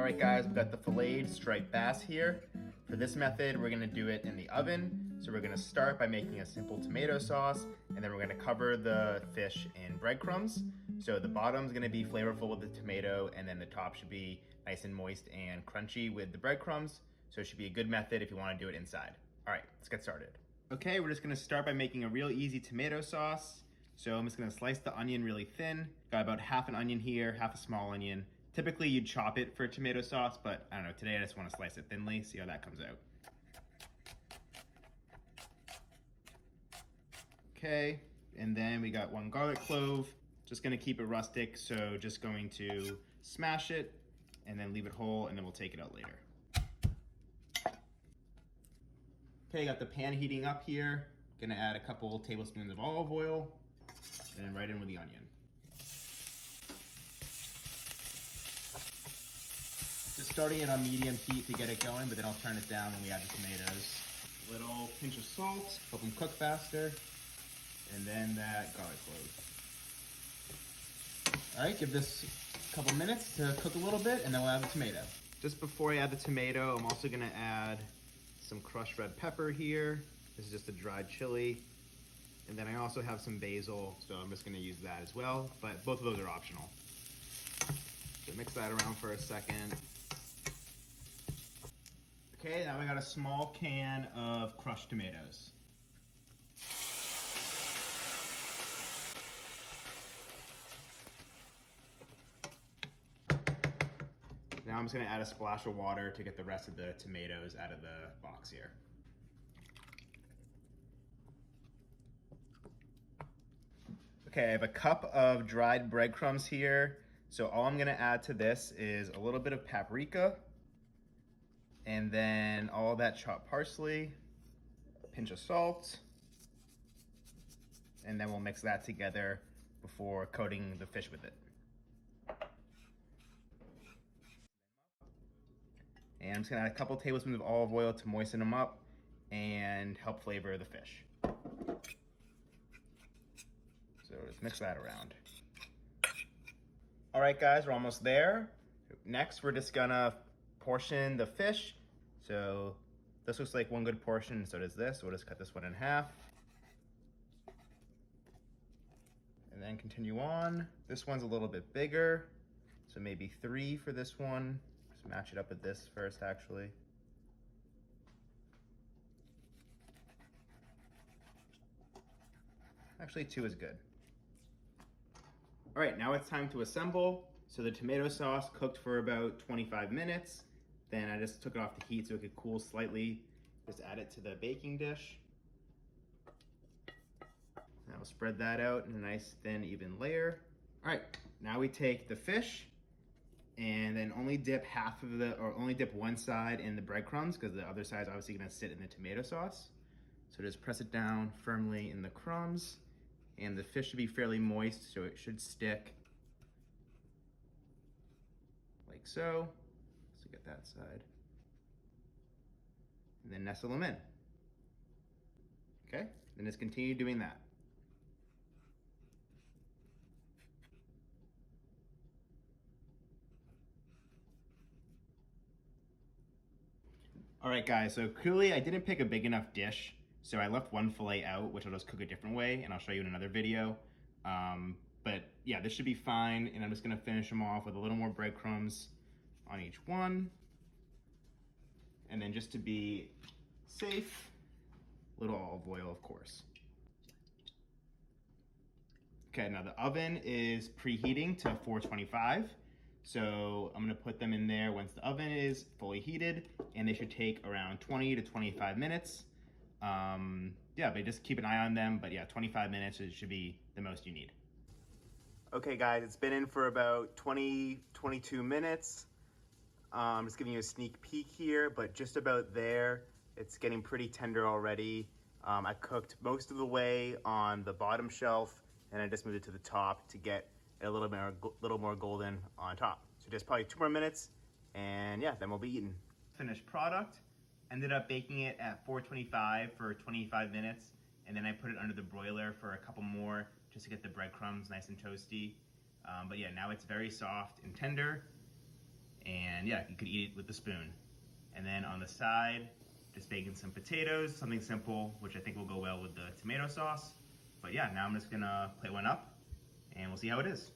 Alright guys, we've got the filleted striped bass here. For this method, we're gonna do it in the oven. So we're gonna start by making a simple tomato sauce, and then we're gonna cover the fish in breadcrumbs. So the bottom's gonna be flavorful with the tomato, and then the top should be nice and moist and crunchy with the breadcrumbs. So it should be a good method if you wanna do it inside. Alright, let's get started. Okay, we're just gonna start by making a real easy tomato sauce. So I'm just gonna slice the onion really thin. Got about half an onion here, half a small onion. Typically you'd chop it for tomato sauce, but I don't know, today I just wanna slice it thinly, see how that comes out. Okay, and then we got one garlic clove. Just gonna keep it rustic, so just going to smash it and then leave it whole, and then we'll take it out later. Okay, got the pan heating up here. Gonna add a couple tablespoons of olive oil, and then right in with the onion. Just starting it on medium heat to get it going, but then I'll turn it down when we add the tomatoes. A little pinch of salt, help them cook faster, and then that garlic clove. All right, give this a couple minutes to cook a little bit, and then we'll add the tomato. Just before I add the tomato, I'm also gonna add some crushed red pepper here. This is just a dried chili. And then I also have some basil, so I'm just gonna use that as well, but both of those are optional. So mix that around for a second. Okay, now we got a small can of crushed tomatoes. Now I'm just gonna add a splash of water to get the rest of the tomatoes out of the box here. Okay, I have a cup of dried breadcrumbs here. So all I'm gonna add to this is a little bit of paprika, and then all that chopped parsley, a pinch of salt, and then we'll mix that together before coating the fish with it. And I'm just gonna add a couple tablespoons of olive oil to moisten them up and help flavor the fish. So just mix that around. All right, guys, we're almost there. Next, we're just gonna portion the fish. So this looks like one good portion, so does this. So we'll just cut this one in half. And then continue on. This one's a little bit bigger, so maybe 3 for this one. Just match it up with this first, actually. Actually, 2 is good. All right, now it's time to assemble. So the tomato sauce cooked for about 25 minutes. Then I just took it off the heat so it could cool slightly. Just add it to the baking dish. Now we'll spread that out in a nice thin, even layer. All right, now we take the fish and then only dip only dip one side in the breadcrumbs, because the other side is obviously gonna sit in the tomato sauce. So just press it down firmly in the crumbs, and the fish should be fairly moist, so it should stick like so. So get that side. And then nestle them in. Okay, then just continue doing that. All right, guys, so clearly I didn't pick a big enough dish, so I left one fillet out, which I'll just cook a different way, and I'll show you in another video. But yeah, this should be fine, and I'm just gonna finish them off with a little more breadcrumbs on each one. And then just to be safe, a little olive oil, of course. Okay, now the oven is preheating to 425. So I'm gonna put them in there once the oven is fully heated, and they should take around 20 to 25 minutes. Yeah, but just keep an eye on them, but yeah, 25 minutes should be the most you need. Okay guys, it's been in for about 22 minutes. I'm just giving you a sneak peek here, but just about there. It's getting pretty tender already. I cooked most of the way on the bottom shelf, and I just moved it to the top to get a little more golden on top. So just probably 2 more minutes, and yeah, then we'll be eating. Finished product. Ended up baking it at 425 for 25 minutes, and then I put it under the broiler for a couple more just to get the breadcrumbs nice and toasty. But yeah, now it's very soft and tender, And yeah, you could eat it with the spoon. And then on the side, just baking some potatoes, something simple, which I think will go well with the tomato sauce. But yeah, now I'm just gonna plate one up and we'll see how it is.